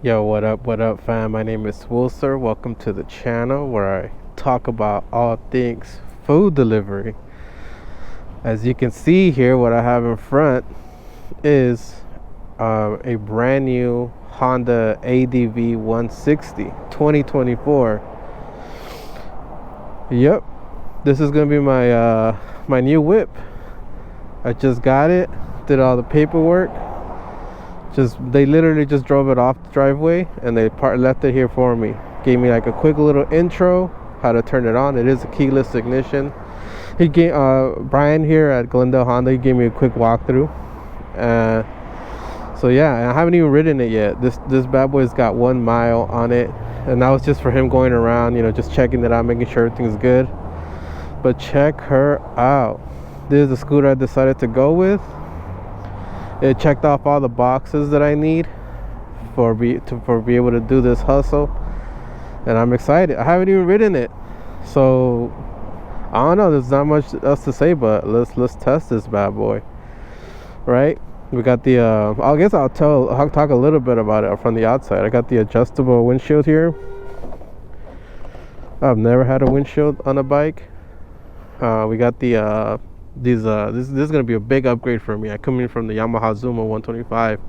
Yo, what up, fam? My name is Wilser. Welcome to the channel where I talk about all things food delivery. As you can see here, what I have in front is a brand new Honda ADV 160 2024. Yep, this is gonna be my new whip. I just got it, did all the paperwork. They literally just drove it off the driveway and they left it here for me. Gave me like a quick little intro how to turn it on. It is a keyless ignition. He gave Brian here at Glendale Honda. He gave me a quick walkthrough. So yeah, I haven't even ridden it yet. This bad boy's got 1 mile on it, and that was just for him going around, just checking it out, making sure everything's good. But check her out. This is the scooter I decided to go with. It checked off all the boxes that I need for be able to do this hustle, and I'm excited. I haven't even ridden it, so I don't know. There's not much else to say, but let's test this bad boy. Right? We got the. I guess I'll talk a little bit about it from the outside. I got the adjustable windshield here. I've never had a windshield on a bike. We got the. This is gonna be a big upgrade for me. I come in from the Yamaha Zuma 125.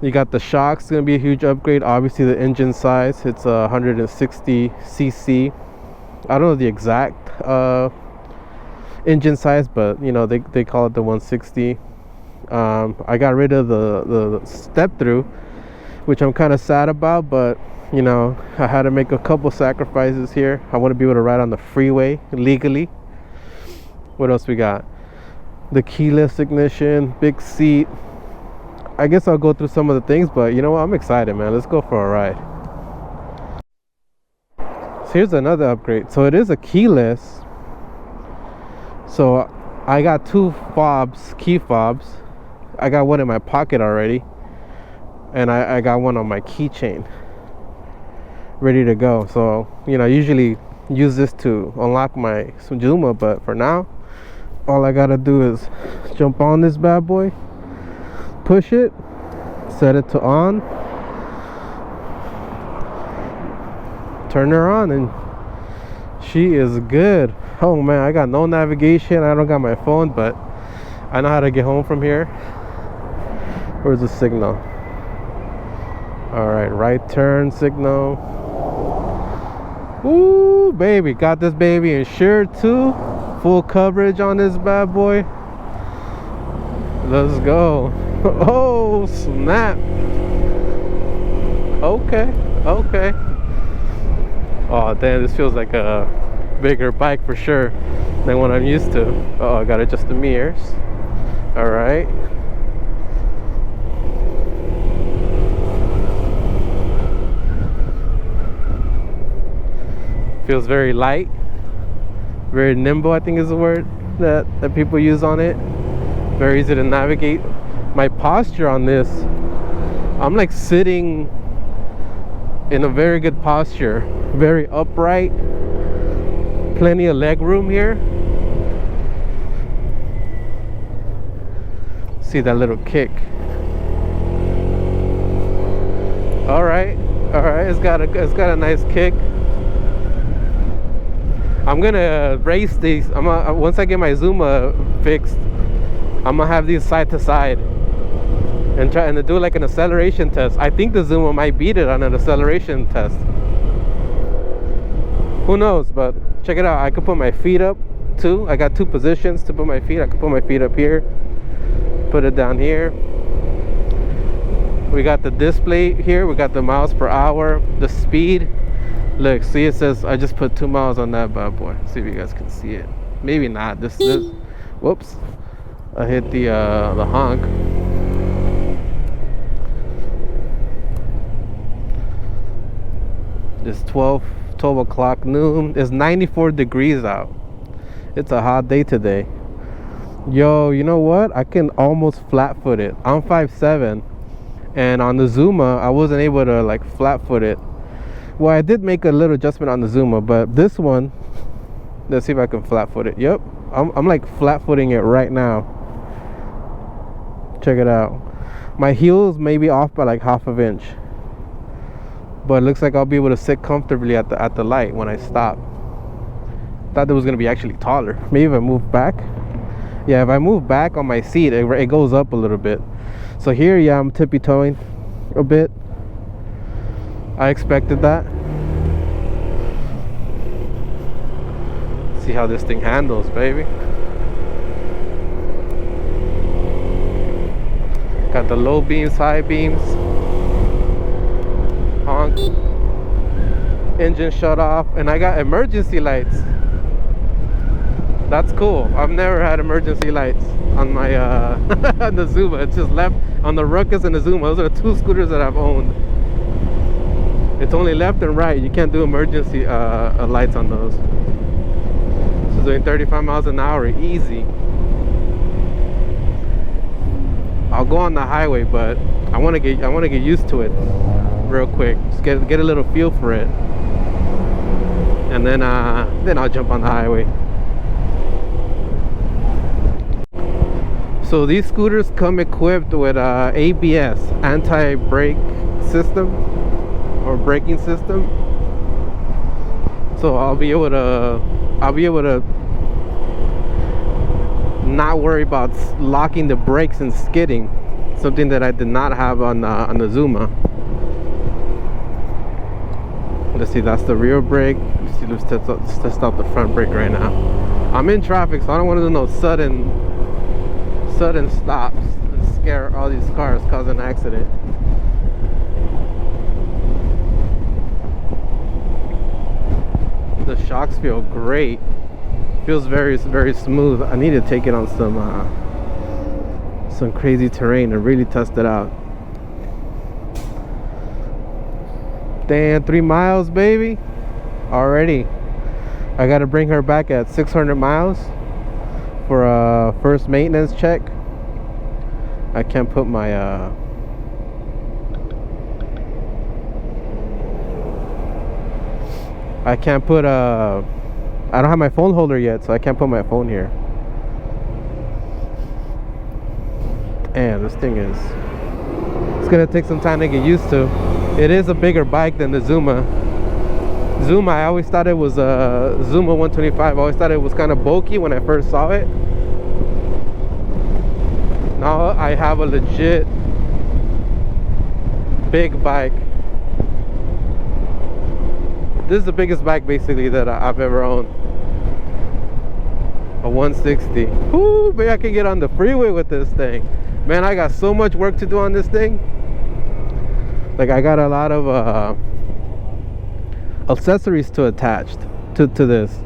You got the shocks, gonna be a huge upgrade. Obviously the engine size, it's 160 cc. I don't know the exact engine size, but they call it the 160. I got rid of the step through, which I'm kind of sad about, but I had to make a couple sacrifices here. I want to be able to ride on the freeway legally. What else we got? The keyless ignition, big seat. I guess I'll go through some of the things, but you know what? I'm excited, man. Let's go for a ride. So here's another upgrade. So it is a keyless. So I got two key fobs. I got one in my pocket already, and I got one on my keychain, ready to go. So I usually use this to unlock my Zuma, but for now, all I gotta do is jump on this bad boy, push it, set it to on, turn her on, and she is good. Oh man, I got no navigation. I don't got my phone, but I know how to get home from here. Where's the signal? All right, right turn signal. Ooh, baby, got this baby insured too. Full coverage on this bad boy. Let's go. Oh snap. Okay. Oh damn, this feels like a bigger bike for sure than what I'm used to. Oh, I gotta adjust the mirrors. All right. Feels very light, very nimble, I think is the word that people use on it. Very easy to navigate. My posture on this, I'm like sitting in a very good posture, very upright, plenty of leg room here. See that little kick. All right, it's got a nice kick. I'm gonna race these. Once I get my Zuma fixed, I'm gonna have these side to side and try and do like an acceleration test. I think the Zuma might beat it on an acceleration test. Who knows? But check it out. I could put my feet up too. I got two positions to put my feet. I could put my feet up here, put it down here. We got the display here. We got the miles per hour, the speed. Look, see, it says I just put 2 miles on that bad boy. See if you guys can see it. Maybe not. This whoops, I hit the honk. It's 12 o'clock noon. It's 94 degrees out. It's a hot day today. Yo, you know what? I can almost flat foot it. I'm 5'7", and on the Zuma I wasn't able to like flat foot it. Well, I did make a little adjustment on the Zuma, but this one, let's see if I can flat foot it. Yep, I'm like flat footing it right now. Check it out. My heels may be off by like half an inch. but it looks like I'll be able to sit comfortably at the light when I stop. Thought it was gonna be actually taller. Maybe if I move back. Yeah, if I move back on my seat, it goes up a little bit. So here, yeah, I'm tippy-toeing a bit. I expected that. See how this thing handles, baby. Got the low beams, high beams. Honk. Engine shut off, and I got emergency lights. That's cool. I've never had emergency lights on my on the Zuma. It's just left on the Ruckus and the Zuma. Those are the two scooters that I've owned. It's only left and right. You can't do emergency lights on those. This is doing 35 miles an hour, easy. I'll go on the highway, but I want to get used to it real quick. Just get a little feel for it, and then I'll jump on the highway. So these scooters come equipped with ABS, anti-brake system or braking system. So I'll be able to not worry about locking the brakes and skidding, something that I did not have on the Zuma. Let's see, that's the rear brake. Let's test out the front brake right now. I'm in traffic, so I don't want to do no sudden stops and scare all these cars, cause an accident. The shocks feel great. Feels very, very smooth. I need to take it on some crazy terrain and really test it out. Damn, 3 miles, baby. Already. I gotta bring her back at 600 miles for a first maintenance check. I can't put my I don't have my phone holder yet, so I can't put my phone here. And this thing it's gonna take some time to get used to. It is a bigger bike than the Zuma. I always thought it was a Zuma 125. I always thought it was kind of bulky when I first saw it. Now I have a legit big bike. This is the biggest bike basically that I've ever owned. A 160. Whoo, maybe I can get on the freeway with this thing. Man, I got so much work to do on this thing. Like, I got a lot of accessories to attach to this.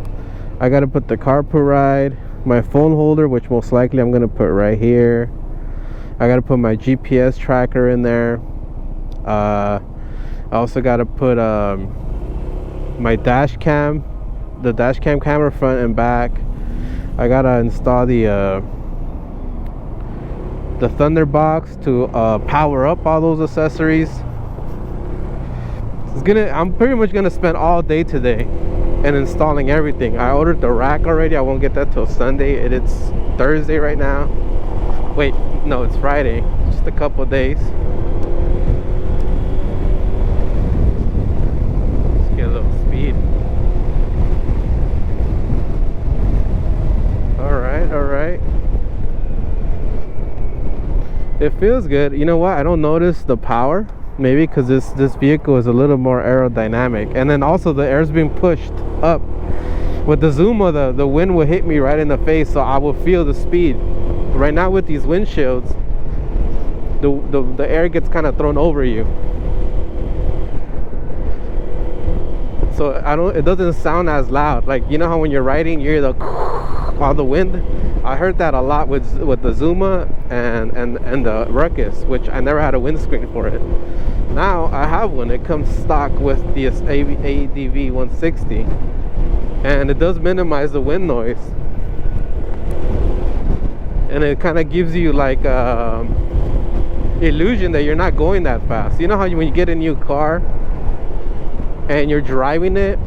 I gotta put the Carpuride, my phone holder, which most likely I'm gonna put right here. I gotta put my GPS tracker in there. I also gotta put my dash cam, the dash cam camera front and back. I gotta install the thunder box to power up all those accessories. I'm pretty much gonna spend all day today and installing everything. I ordered the rack already. I won't get that till Sunday. It's Thursday right now. Wait, no, it's Friday. Just a couple days. Let's get a little speed. All right. It feels good. You know what? I don't notice the power. Maybe because this vehicle is a little more aerodynamic, and then also the air's being pushed up. With the Zuma, the wind will hit me right in the face, so I will feel the speed. Right now with these windshields, the air gets kind of thrown over you, so it doesn't sound as loud. Like, you know how when you're riding you hear the all the wind? I heard that a lot with the Zuma and the Ruckus, which I never had a windscreen for it. Now I have one. It comes stock with the ADV 160, and it does minimize the wind noise, and it kind of gives you like illusion that you're not going that fast. You know how when you get a new car and you're driving it,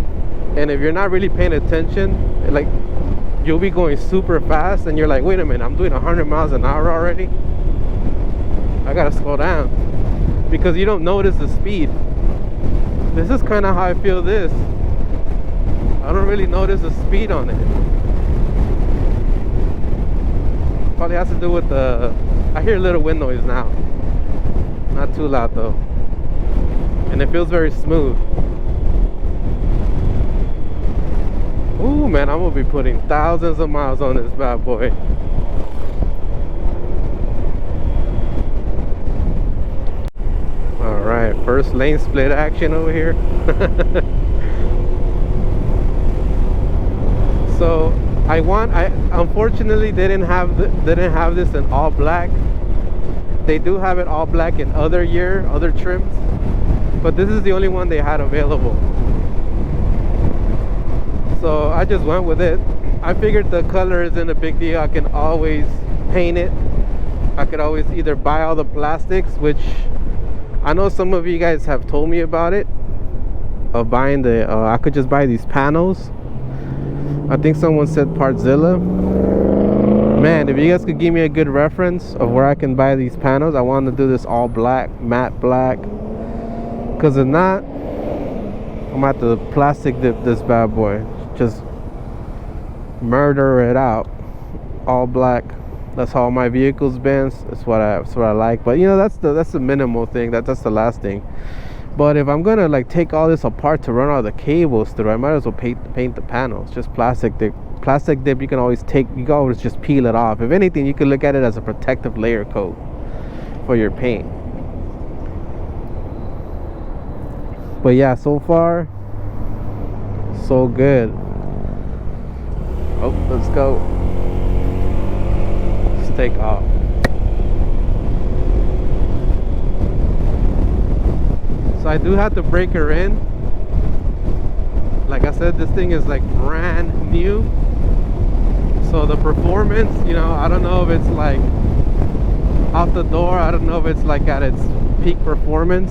and if you're not really paying attention, like, you'll be going super fast and you're like, wait a minute, I'm doing 100 miles an hour already. I gotta slow down, because you don't notice the speed. This is kind of how I feel this. I don't really notice the speed on it. Probably has to do with the... I hear a little wind noise now. Not too loud though. And it feels very smooth. Ooh man, I'm gonna be putting thousands of miles on this bad boy. Alright, first lane split action over here. So I unfortunately didn't have this in all black. They do have it all black in other trims, but this is the only one they had available. So I just went with it. I figured the color isn't a big deal. I can always paint it. I could always either buy all the plastics, which I know some of you guys have told me about it, of buying the I could just buy these panels. I think someone said Partzilla. Man, if you guys could give me a good reference of where I can buy these panels, I want to do this all black, matte black, because if not, I'm gonna have to plastic dip this bad boy. Just murder it out, all black. That's how my vehicle's been. That's what I like. But you know, that's the minimal thing. That's the last thing. But if I'm gonna like take all this apart to run all the cables through, I might as well paint the panels. Just plastic dip. Plastic dip, you can always just peel it off. If anything, you can look at it as a protective layer coat for your paint. But yeah, so far so good. Oh, let's go. Let's take off. So I do have to break her in. Like I said, this thing is like brand new. So the performance, you know, I don't know if it's like out the door. I don't know if it's like at its peak performance.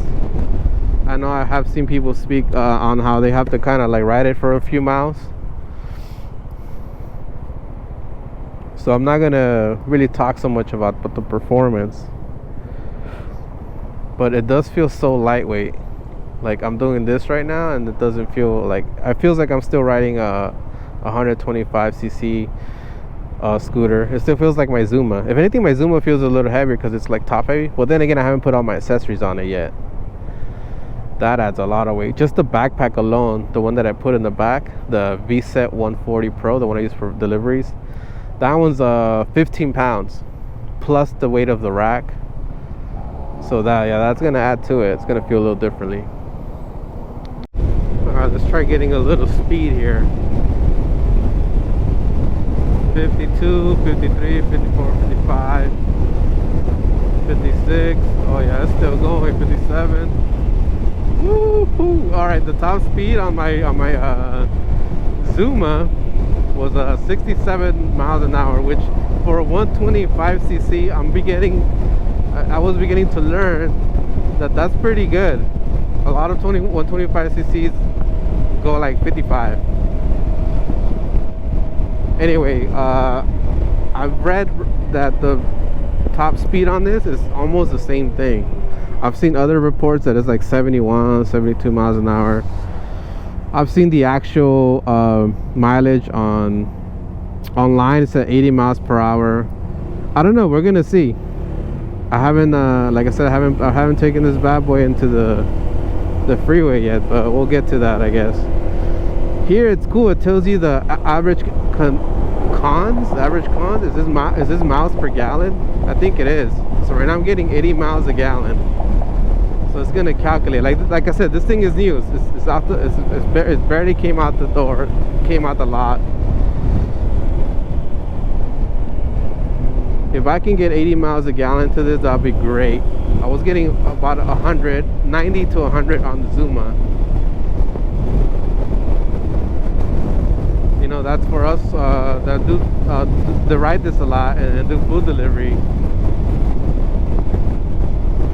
I know I have seen people speak on how they have to kind of like ride it for a few miles. So I'm not gonna really talk so much about the performance, but it does feel so lightweight. Like I'm doing this right now and it doesn't feel like, it feels like I'm still riding a 125cc scooter. It still feels like my Zuma. If anything, my Zuma feels a little heavier because it's like top heavy. Well, then again, I haven't put all my accessories on it yet. That adds a lot of weight. Just the backpack alone, the one that I put in the back, the VSET 140 Pro, the one I use for deliveries, that one's 15 pounds plus the weight of the rack. So that's gonna add to it. It's gonna feel a little differently. All right, let's try getting a little speed here. 52, 53, 54, 55, 56. Oh yeah, it's still going. 57. Woo-hoo. All right, the top speed on my Zuma was 67 miles an hour, which for a 125cc, I was beginning to learn that's pretty good. A lot of 125cc's go like 55. Anyway, I've read that the top speed on this is almost the same thing. I've seen other reports that it's like 71, 72 miles an hour. I've seen the actual mileage online. It's at 80 miles per hour. I don't know. We're gonna see. I haven't, like I said, I haven't taken this bad boy into the freeway yet, but we'll get to that, I guess. Here it's cool. It tells you the average cons. Is this miles per gallon? I think it is. So right now I'm getting 80 miles a gallon. So it's gonna calculate. Like I said, this thing is new. It's barely came out the door, came out the lot. If I can get 80 miles a gallon to this, that'll be great. I was getting about 90 to 100 on the Zuma. You know, that's for us that do ride this a lot and do food delivery.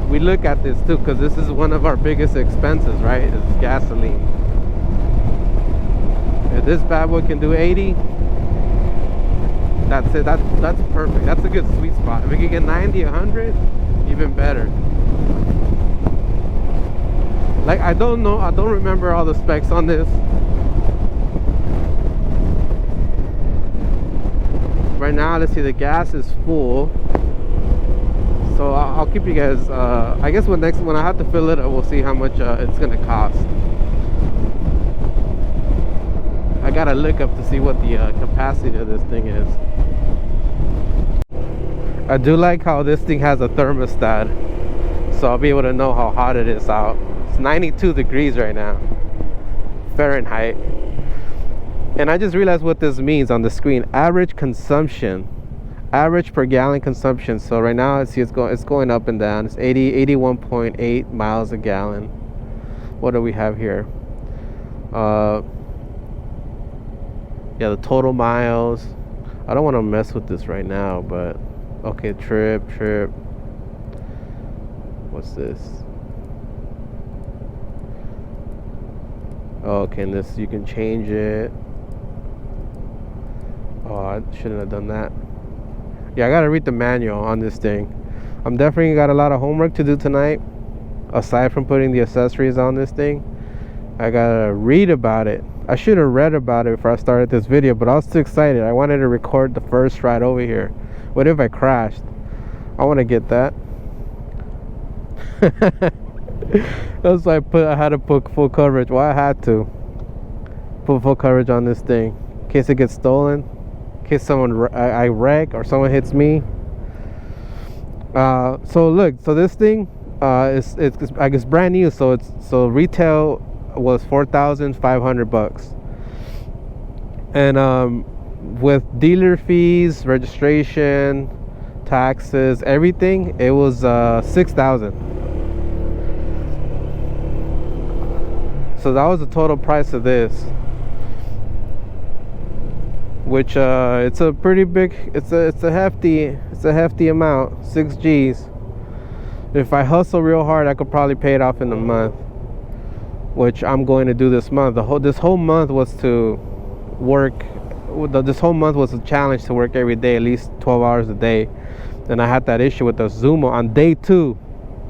We look at this too, because this is one of our biggest expenses, right? It's gasoline. If this bad boy can do 80, that's it. That's perfect. That's a good sweet spot. If we can get 90, 100, even better. Like, I don't remember all the specs on this. Right now, let's see, the gas is full. So I'll keep you guys, I guess when I have to fill it up, we'll see how much it's gonna cost. I gotta look up to see what the capacity of this thing is. I do like how this thing has a thermostat, so I'll be able to know how hot it is out. It's 92 degrees right now, Fahrenheit. And I just realized what this means on the screen. Average consumption, average per gallon consumption. So right now, it's going up and down. It's 81.8 miles a gallon. What do we have here? Yeah, the total miles. I don't want to mess with this right now, but okay, trip. What's this? Oh, okay, and this, you can change it. Oh, I shouldn't have done that. Yeah, I gotta read the manual on this thing. I'm definitely got a lot of homework to do tonight. Aside from putting the accessories on this thing, I gotta read about it. I should have read about it before I started this video, but I was too excited. I wanted to record the first ride over here. What if I crashed? I want to get that. That's why I had to put full coverage. Well, I had to put full coverage on this thing in case it gets stolen, in case I wreck or someone hits me. So look, so this thing it's brand new. So retail was $4,500, and with dealer fees, registration, taxes, everything, it was $6,000. So that was the total price of this, which it's a pretty big, it's a hefty amount, 6 G's. If I hustle real hard, I could probably pay it off in a month, which I'm going to do this month. This whole month was to work. This whole month was a challenge to work every day, at least 12 hours a day. And I had that issue with the Zuma on day 2.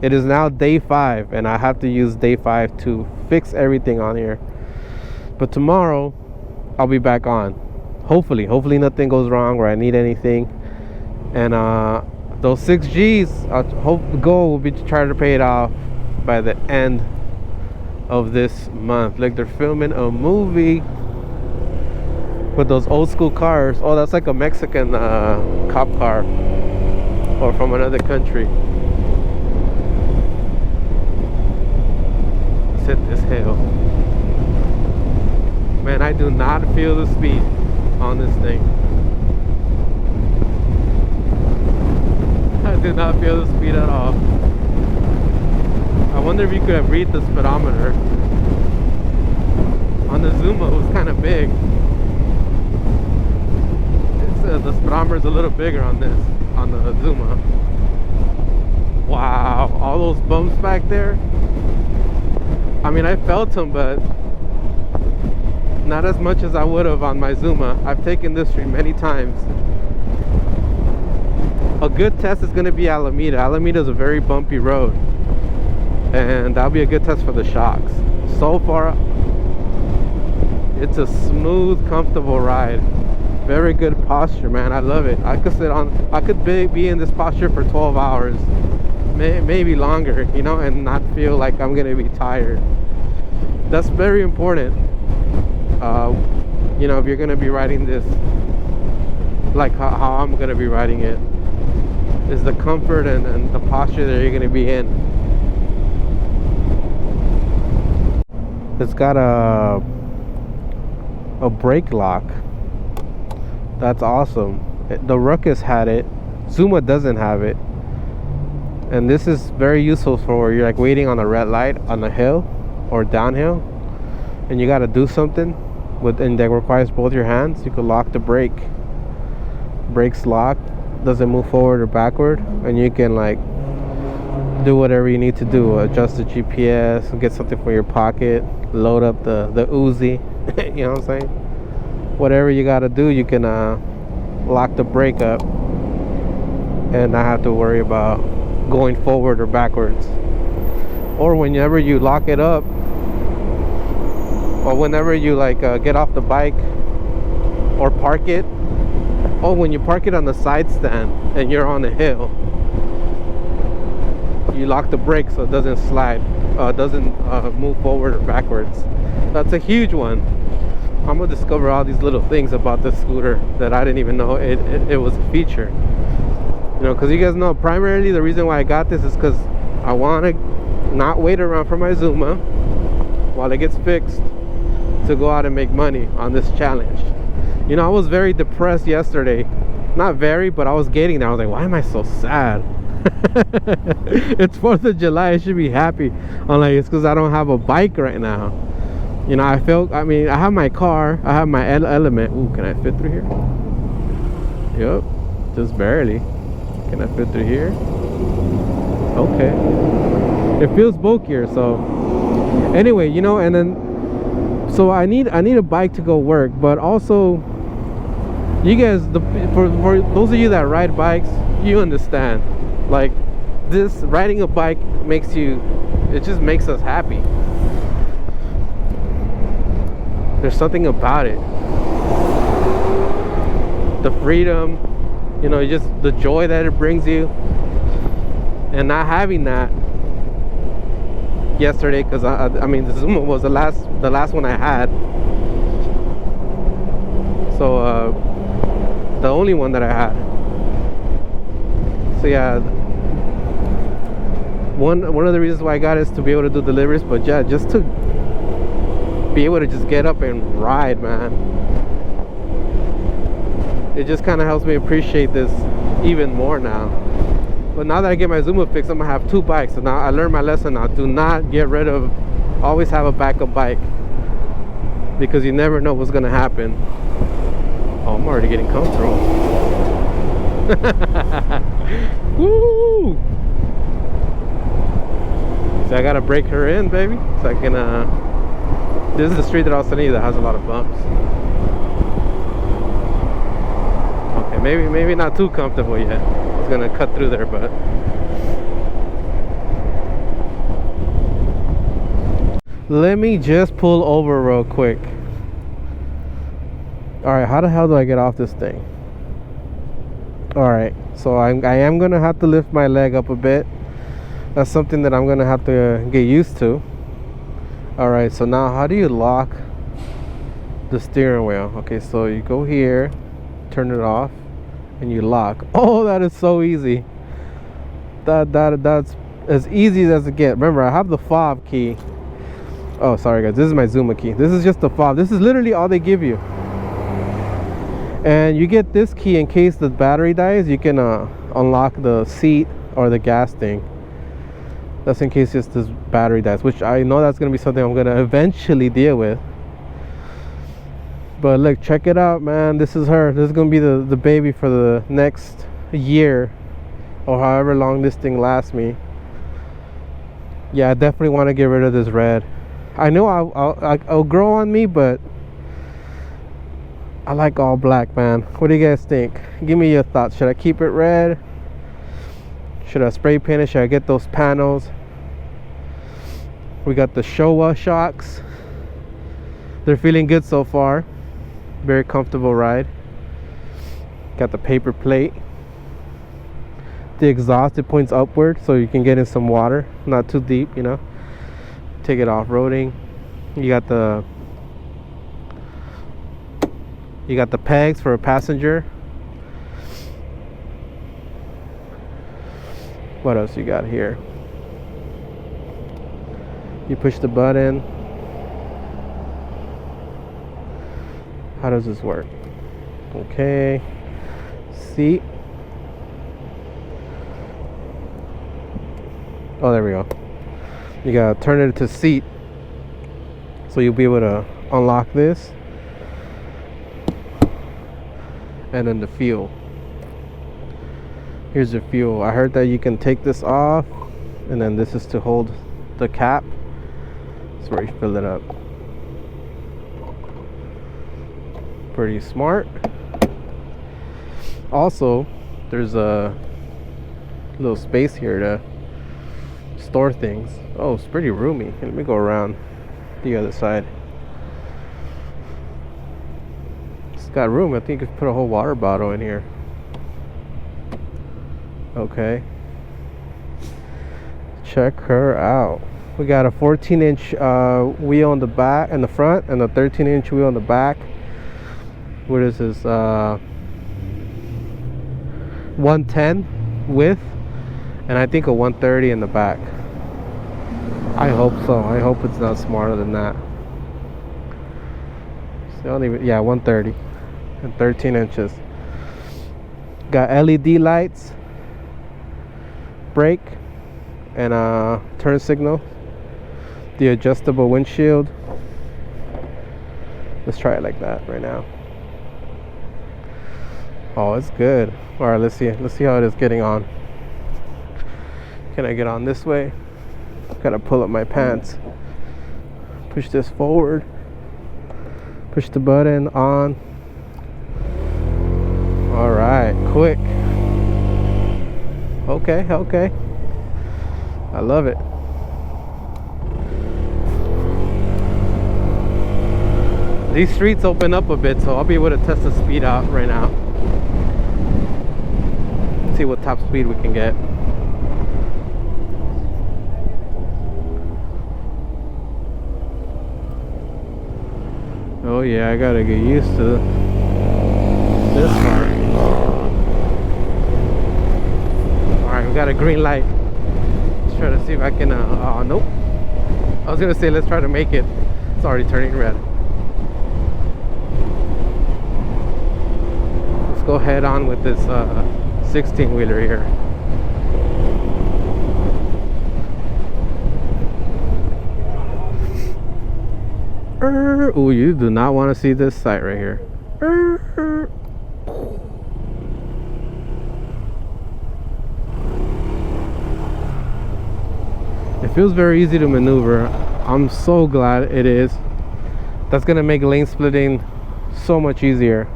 It is now day 5, and I have to use day 5 to fix everything on here. But tomorrow, I'll be back on. Hopefully nothing goes wrong or I need anything. And those 6 G's, the goal will be to try to pay it off by the end of this month. Like, they're filming a movie with those old school cars. Oh, that's like a Mexican cop car, or from another country. Let's hit this hill. Man, I do not feel the speed on this thing. I do not feel the speed at all. I wonder if you could have read the speedometer. On the Zuma, it was kind of big. The speedometer is a little bigger on the Zuma. Wow, all those bumps back there. I mean, I felt them, but not as much as I would have on my Zuma. I've taken this street many times. A good test is going to be Alameda. Alameda is a very bumpy road, and that'll be a good test for the shocks. So far, it's a smooth, comfortable ride. Very good posture, man. I love it. I could be in this posture for 12 hours, maybe longer, you know, and not feel like I'm gonna be tired. That's very important. You know, if you're gonna be riding this, like how I'm gonna be riding it, is the comfort and the posture that you're gonna be in. It's got a brake lock. That's awesome. The Ruckus had it. Zuma doesn't have it. And this is very useful for you're like waiting on a red light on a hill or downhill, and you got to do something and that requires both your hands. You could lock the brake. Brake's locked, doesn't move forward or backward, and you can like do whatever you need to do. Adjust the GPS, get something from your pocket, load up the Uzi. You know what I'm saying? Whatever you got to do, you can lock the brake up and not have to worry about going forward or backwards. or whenever you lock it up, or whenever you like get off the bike or park it. Oh, when you park it on the side stand and you're on a hill, you lock the brake so it doesn't slide, doesn't move forward or backwards. That's a huge one. I'm gonna discover all these little things about this scooter that I didn't even know it was a feature. You know, because you guys know primarily the reason why I got this is because I want to not wait around for my Zuma while it gets fixed to go out and make money on this challenge. You know, I was very depressed yesterday. Not very, but I was getting there. I was like, why am I so sad? It's 4th of July. I should be happy. I'm like, it's because I don't have a bike right now. You know, I mean, I have my car. I have my Element. Ooh, can I fit through here? Yep, just barely. Can I fit through here? Okay. It feels bulkier, so. Anyway, you know, and then, so I need a bike to go work, but also, you guys, for those of you that ride bikes, you understand. Like, this riding a bike makes you, it just makes us happy. There's something about it. The freedom, you know, just the joy that it brings you. And not having that yesterday, because I mean, the Zuma was the last one I had. So the only one that I had. So yeah, one of the reasons why I got it is to be able to do deliveries, but yeah, just to be able to just get up and ride, man. It just kind of helps me appreciate this even more now. But now that I get my Zuma fixed, I'm gonna have 2 bikes. So now I learned my lesson now. Do not get rid of, always have a backup bike, because you never know what's gonna happen. Oh, I'm already getting comfortable. Woo! So I gotta break her in, baby, so I can this is the street that I was telling you that has a lot of bumps. Okay, maybe not too comfortable yet. It's gonna cut through there, but let me just pull over real quick. Alright, how the hell do I get off this thing? Alright, so I am gonna have to lift my leg up a bit. That's something that I'm gonna have to get used to. Alright, so now how do you lock the steering wheel? Okay, so you go here, turn it off, and you lock. Oh, that is so easy. That's as easy as it gets. Remember, I have the fob key. Oh, sorry guys, this is my Zuma key. This is just the fob. This is literally all they give you. And you get this key in case the battery dies. You can unlock the seat or the gas thing. That's in case just this battery dies, which I know that's gonna be something I'm gonna eventually deal with. But look, check it out, man. This is her. This is gonna be the baby for the next year, or however long this thing lasts me. Yeah, I definitely want to get rid of this red. I know I'll grow on me, but I like all black, man. What do you guys think? Give me your thoughts. Should I keep it red? Should I spray paint it? Should I get those panels? We got the Showa shocks. They're feeling good so far. Very comfortable ride. Got the paper plate. The exhaust, it points upward so you can get in some water. Not too deep, you know. Take it off-roading. You got the pegs for a passenger. What else you got here? You push the button. How does this work? Okay. Seat. Oh, there we go. You gotta turn it to seat, so you'll be able to unlock this. And then the fuel. Here's the fuel. I heard that you can take this off, and then this is to hold the cap. That's where you fill it up. Pretty smart. Also, there's a little space here to store things. Oh, it's pretty roomy. Let me go around the other side. It's got room. I think you could put a whole water bottle in here. Okay. Check her out. We got a 14-inch wheel on the back and the front, and a 13-inch wheel on the back. What is this? 110 width, and I think a 130 in the back. I hope so. I hope it's not smaller than that. So don't even, yeah, 130 and 13 inches. Got LED lights, brake, and turn signal. The adjustable windshield. Let's try it like that right now. Oh, it's good. All right, let's see how it is getting on. Can I get on this way? Gotta pull up my pants. Push this forward. Push the button on. All right, quick. Okay. I love it. These streets open up a bit, so I'll be able to test the speed out right now. See what top speed we can get. Oh yeah, I gotta get used to this part. Alright, we got a green light. Let's try to see if I can, oh nope. I was gonna say let's try to make it. It's already turning red. Let's go head on with this 16-wheeler here. Oh, you do not want to see this sight right here. It feels very easy to maneuver. I'm so glad it is. That's gonna make lane splitting so much easier.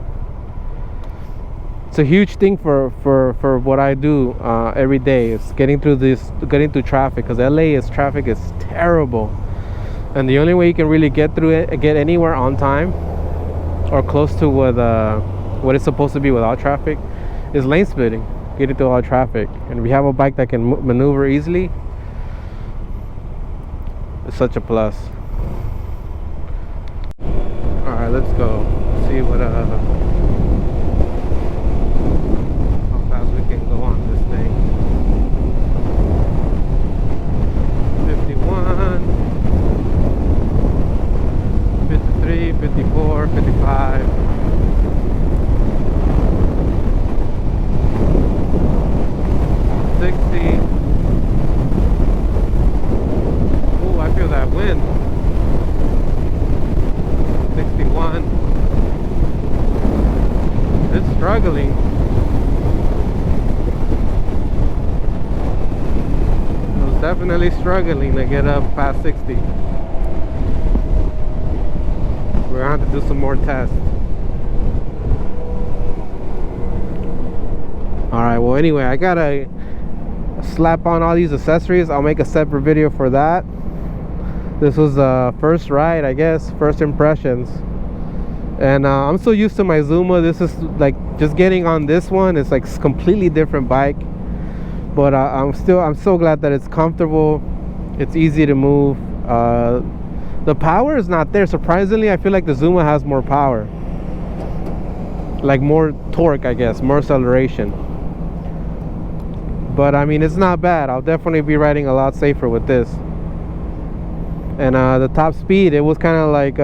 It's a huge thing for what I do every day. It's getting through traffic, because traffic is terrible, and the only way you can really get through it, get anywhere on time or close to what it's supposed to be without traffic, is lane splitting, getting through all traffic. And if you have a bike that can maneuver easily, it's such a plus. All right, let's go see what can go on this thing. 51, 53, 54, 55. Oh, I feel that wind. 61. It's struggling. Definitely struggling to get up past 60. We're gonna have to do some more tests. Alright, well anyway, I gotta slap on all these accessories. I'll make a separate video for that. This was first ride, I guess, first impressions. And I'm so used to my Zuma. This is like, just getting on this one, it's like completely different bike. But I'm so glad that it's comfortable. It's easy to move. The power is not there. Surprisingly, I feel like the Zuma has more power, like more torque, I guess, more acceleration. But I mean, it's not bad. I'll definitely be riding a lot safer with this. And the top speed, it was kind of like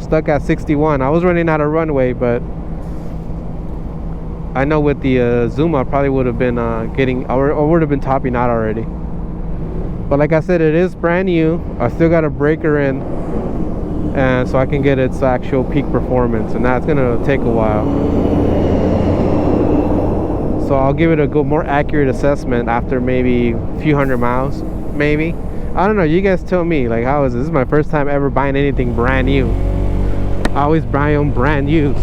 stuck at 61. I was running out of runway, but I know with the Zuma, I probably would have been getting, or would have been topping out already. But like I said, it is brand new. I still got a breaker in, and so I can get its actual peak performance, and that's gonna take a while. So I'll give it a more accurate assessment after maybe a few hundred miles, maybe. I don't know. You guys tell me. Like, how is this? This is my first time ever buying anything brand new. I always buy them brand used,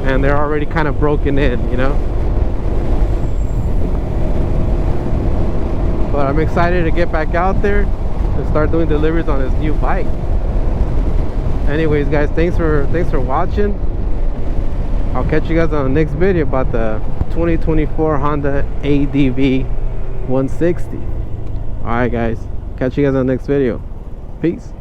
and they're already kind of broken in, you know. But I'm excited to get back out there and start doing deliveries on this new bike. Anyways, guys, thanks for watching. I'll catch you guys on the next video about the 2024 Honda ADV 160. Alright guys, catch you guys on the next video. Peace.